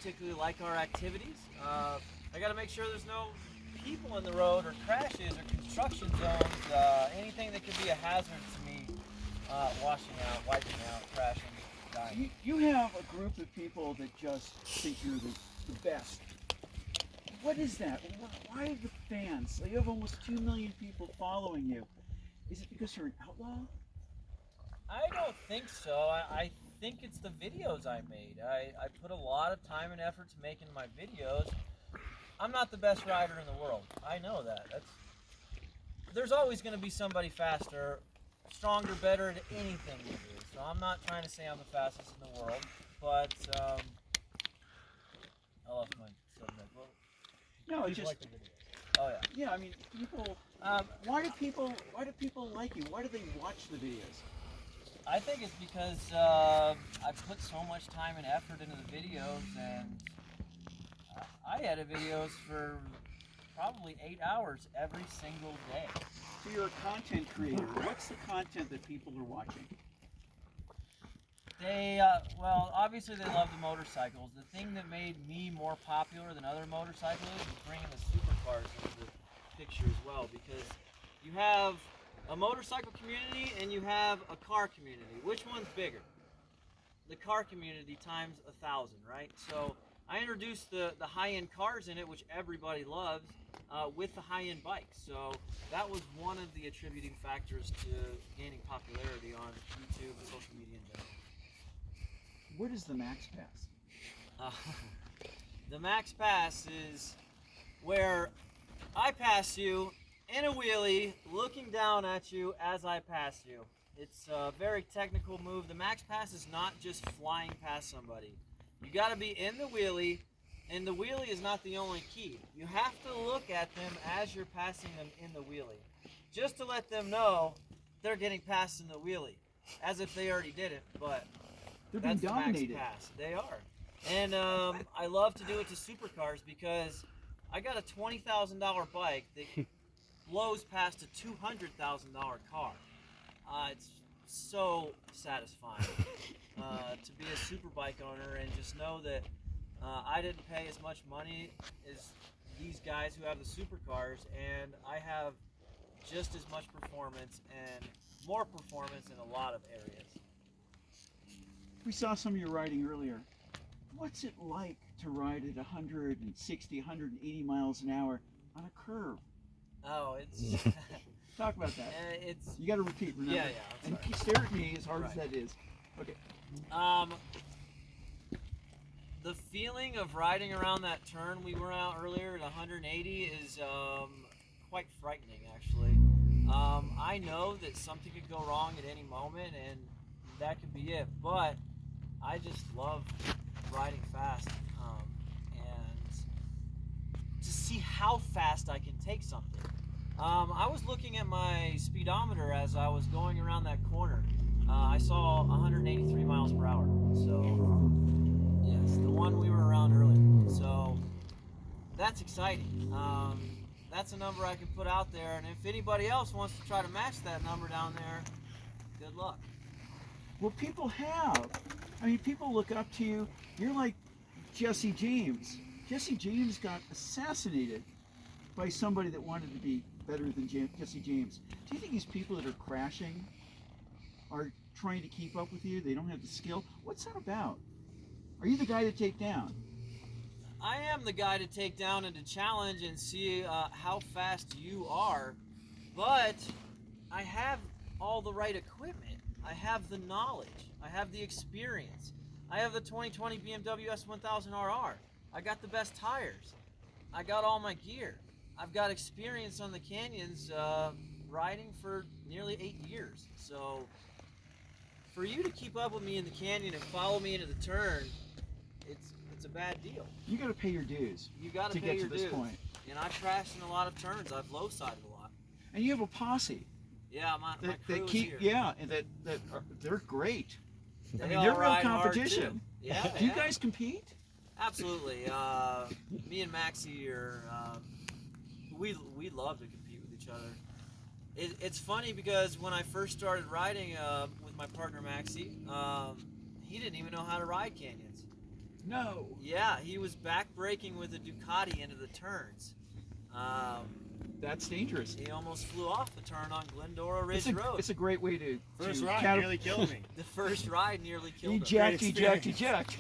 particularly like our activities. I got to make sure there's no people in the road or crashes or construction zones, anything that could be a hazard to me, washing out, wiping out, crashing, dying. You have a group of people that just think you're the best. What is that? Why are the fans? You have almost 2 million people following you. Is it because you're an outlaw? I don't think so. I think it's the videos I made. I put a lot of time and effort to making my videos. I'm not the best rider in the world. I know that. There's always going to be somebody faster, stronger, better at anything you do. So I'm not trying to say I'm the fastest in the world, but I lost my subject. Well, no, it's just like the videos. Oh yeah. Yeah, I mean, people. Why do people like you? Why do they watch the videos? I think it's because I put so much time and effort into the videos, and I edit videos for probably 8 hours every single day. So you're a content creator. What's the content that people are watching? They, well, obviously they love the motorcycles. The thing that made me more popular than other motorcyclists is bringing the supercars into the picture as well, because you have a motorcycle community and you have a car community. Which one's bigger? The car community times 1,000, right? So I introduced the high-end cars in it, which everybody loves, with the high-end bikes. So that was one of the attributing factors to gaining popularity on YouTube and social media in general. What is the Max Pass? The Max Pass is where I pass you in a wheelie, looking down at you as I pass you. It's a very technical move. The Max Pass is not just flying past somebody. You got to be in the wheelie, and the wheelie is not the only key. You have to look at them as you're passing them in the wheelie, just to let them know they're getting passed in the wheelie, as if they already did it, but they're being dominated. The Max Pass. They are. And I love to do it to supercars because I got a $20,000 bike that blows past a $200,000 car. It's so satisfying to be a super bike owner and just know that I didn't pay as much money as these guys who have the supercars, and I have just as much performance and more performance in a lot of areas. We saw some of your riding earlier. What's it like to ride at 160, 180 miles an hour on a curve? Oh, it's... Talk about that. It's... You got to repeat, remember? Yeah, yeah. And stare at me as hard as that is. Okay. The feeling of riding around that turn we were out earlier at 180 is quite frightening, actually. I know that something could go wrong at any moment, and that could be it. But I just love riding fast, and to see how fast I can take something. I was looking at my speedometer as I was going around that corner. I saw 183 miles per hour. So, yes, the one we were around earlier. So, that's exciting. That's a number I can put out there, and if anybody else wants to try to match that number down there, good luck. Well, people have. I mean, people look up to you. You're like Jesse James. Jesse James got assassinated by somebody that wanted to be better than Jesse James. Do you think these people that are crashing are trying to keep up with you? They don't have the skill? What's that about? Are you the guy to take down? I am the guy to take down and to challenge and see how fast you are, but I have all the right equipment. I have the knowledge. I have the experience. I have the 2020 BMW S1000RR. I got the best tires. I got all my gear. I've got experience on the canyons riding for nearly 8 years. So for you to keep up with me in the canyon and follow me into the turn, it's a bad deal. You got to pay your dues. You got to pay your dues. This point. And I've crashed in a lot of turns. I've low-sided a lot. And you have a posse. Yeah, my crew is here. Yeah, and they're great. They I mean, all they're real ride hard, competition. too. Yeah. Do you guys compete? Absolutely. Me and Maxie are. We love to compete with each other. It's funny because when I first started riding with my partner Maxie, he didn't even know how to ride canyons. No. Yeah, he was back braking with a Ducati into the turns. That's dangerous. He almost flew off the turn on Glendora Ridge Road. It's a great way to First to ride nearly killed me. The first ride nearly killed him. eject.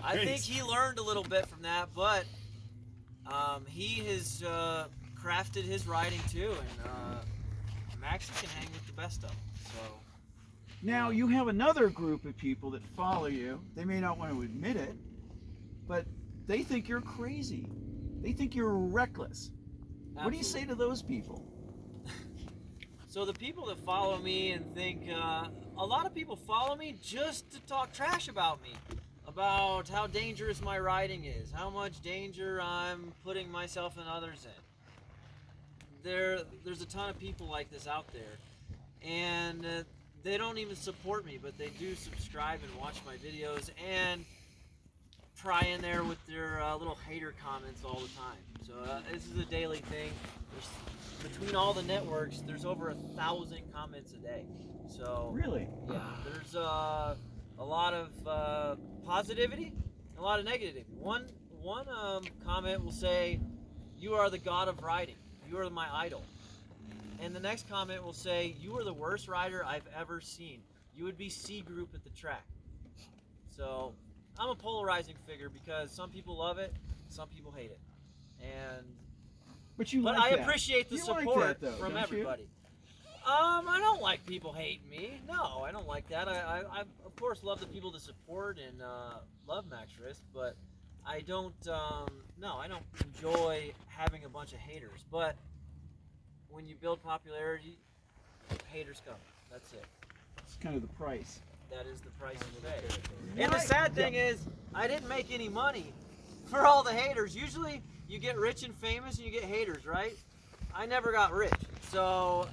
I think he learned a little bit from that, but he has crafted his riding too, and Max can hang with the best of them. So Now you have another group of people that follow you. They may not want to admit it, but they think you're crazy. They think you're reckless. What do you say to those people? So the people that follow me and think, a lot of people follow me just to talk trash about me, about how dangerous my riding is, how much danger I'm putting myself and others in. There's a ton of people like this out there, and they don't even support me, but they do subscribe and watch my videos and pry in there with their little hater comments all the time. So this is a daily thing. Between all the networks, there's over 1,000 comments a day. So Really? yeah, there's a lot of positivity, a lot of negativity. One comment will say, "You are the god of riding. You are my idol." And the next comment will say, "You are the worst rider I've ever seen. You would be C group at the track." So I'm a polarizing figure because some people love it, some people hate it, But I appreciate the You like support that, though, from don't you? everybody. I don't like people hating me. No, I don't like that. I of course love the people that support and love MAXWRIST, but I don't. No, I don't enjoy having a bunch of haters. But when you build popularity, haters come. That's it. It's kind of the price. That is the price you pay. And the sad thing is, I didn't make any money for all the haters. Usually, you get rich and famous and you get haters, right? I never got rich. So,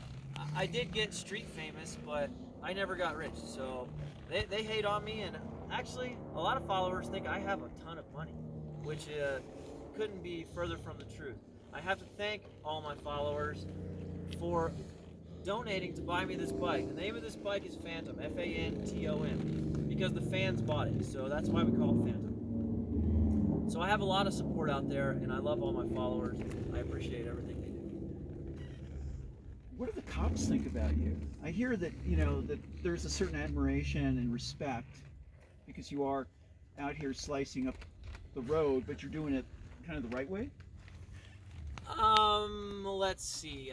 I did get street famous, but I never got rich. So, they hate on me, and actually, a lot of followers think I have a ton of money, which couldn't be further from the truth. I have to thank all my followers for donating to buy me this bike. The name of this bike is Phantom, F-A-N-T-O-M, because the fans bought it, so that's why we call it Phantom. So I have a lot of support out there, and I love all my followers. I appreciate everything they do. What do the cops think about you? I hear that, that there's a certain admiration and respect because you are out here slicing up the road, but you're doing it kind of the right way? Let's see.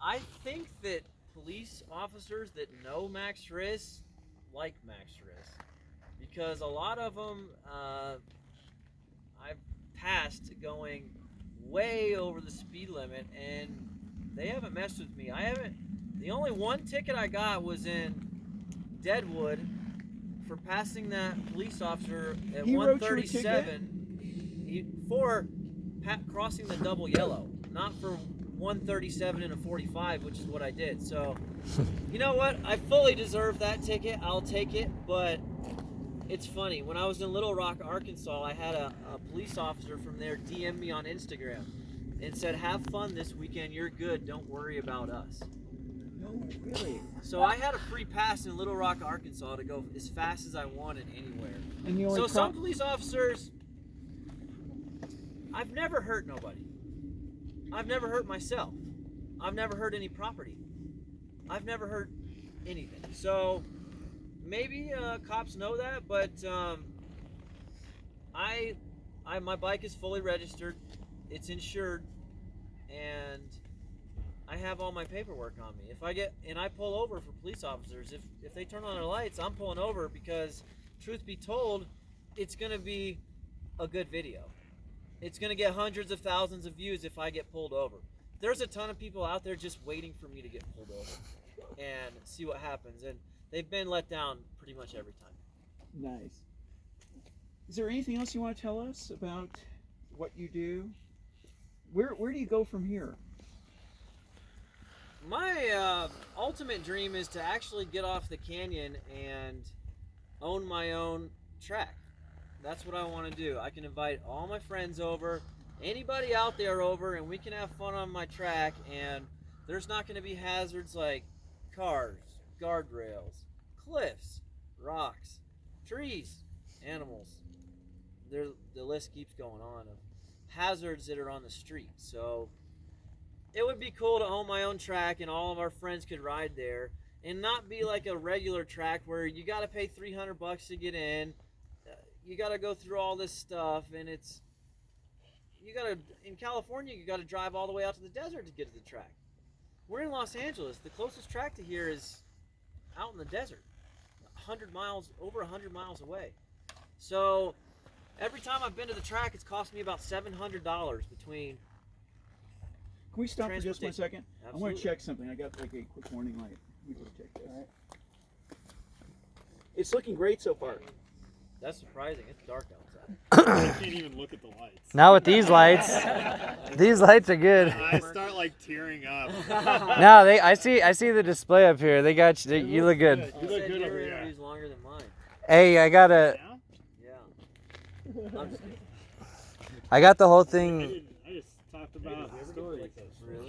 I think that police officers that know MAXWRIST like MAXWRIST because a lot of them I've passed going way over the speed limit and they haven't messed with me. The only one ticket I got was in Deadwood for passing that police officer at 137 for crossing the double yellow, not for 137 and a 45, which is what I did. So, you know what? I fully deserve that ticket. I'll take it, but it's funny. When I was in Little Rock, Arkansas, I had a police officer from there DM me on Instagram and said, "Have fun this weekend. You're good. Don't worry about us." No, really. So I had a free pass in Little Rock, Arkansas to go as fast as I wanted anywhere. And the only So some police officers, I've never hurt nobody. I've never hurt myself. I've never hurt any property. I've never hurt anything. So maybe cops know that, but my bike is fully registered. It's insured, and I have all my paperwork on me. If I pull over for police officers, if they turn on their lights, I'm pulling over because, truth be told, it's gonna be a good video. It's going to get hundreds of thousands of views if I get pulled over. There's a ton of people out there just waiting for me to get pulled over and see what happens. And they've been let down pretty much every time. Nice. Is there anything else you want to tell us about what you do? Where do you go from here? My ultimate dream is to actually get off the canyon and own my own track. That's what I want to do. I can invite all my friends over, anybody out there over, and we can have fun on my track, and there's not going to be hazards like cars, guardrails, cliffs, rocks, trees, animals. the list keeps going on of hazards that are on the street. So it would be cool to own my own track and all of our friends could ride there, and not be like a regular track where you got to pay $300 to get in. You got to go through all this stuff, and in California, you got to drive all the way out to the desert to get to the track. We're in Los Angeles. The closest track to here is out in the desert, over 100 miles away. So every time I've been to the track, it's cost me about $700 between. Can we stop for just 1 second? Absolutely. I want to check something. I got like a quick warning light. Let me just check this. All right. It's looking great so far. That's surprising. It's dark outside. I can't even look at the lights. Now with these lights, these lights are good. I start like tearing up. No, I see the display up here. They got you. You look good. You look good your over here. interview's longer than mine. Hey, I got a. Yeah? Yeah. I'm just kidding. I got the whole thing. I just talked about stories. Really?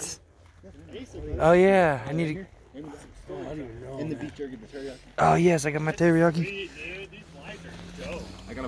Basically. Oh yeah, I need to. In the beef jerky, the teriyaki. Oh yes, I got my teriyaki. Sweet, dude.